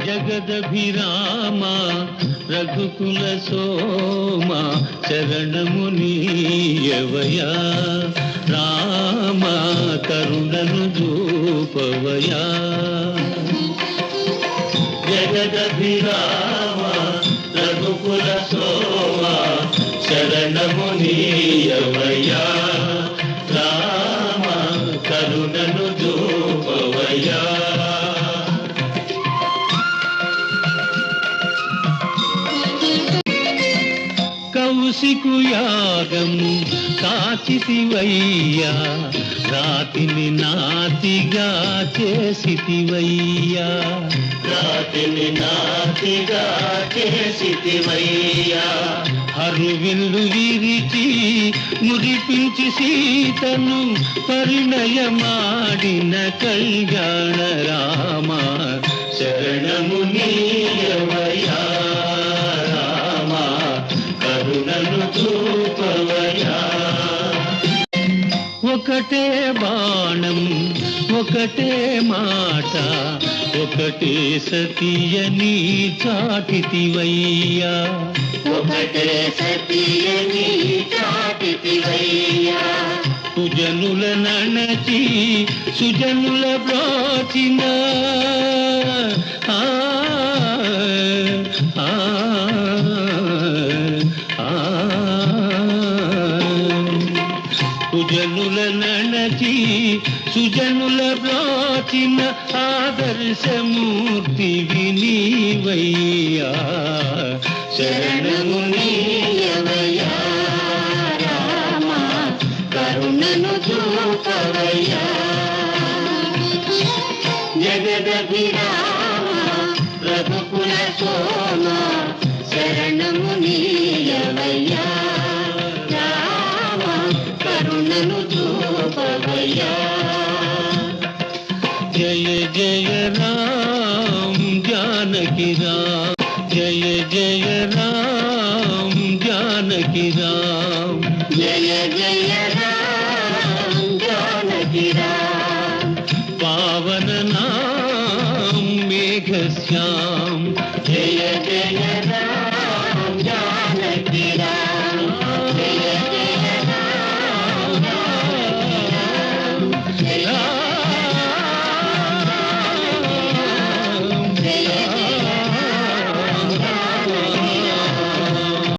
జగదభిరామ రఘుకుల సోమ శరణము నీయవయా రామ కరుణను చూపవయా జగదభిరామ రఘుకుల సోమ శరణము నీయవయా రామ కరుణను చూపవయా కౌశికు యాగం కాచితివయ్యా రాతిని నాతిగా చేసితివయ్యా రాతిని నాతిగా చేసితివయ్యా హరువిల్లు విరిచి మురిపించి సీతను పరిణయమాడిన కళ్యాణ రామ శరణము నీయవయా రామ కరుణను చూపవయా ఒకటే బాణం ఒకటే మాట ఒకటే సతియని చాటితివయ్యా ఒకటే సతియని చాటితివయ్యా సుజనుల నణచి సుజనుల బ్రోచిన సుజనుల నణచి సుజనుల బ్రోచిన ఆదర్శమూర్తి వినీవయ్యా శరణము నీయవయా రామ కరుణను చూపవయ్యా జగదభిరామ రఘుకుల సోమ శరణము నీయవయ్యా రామ కరుణను చూపవయ్యా జయ జయ రామ జానకి రామ జయ జయ రామ జానకి రామ జయ జయ రామ జానకి రామ పావన నామ మేఘ శ్యామ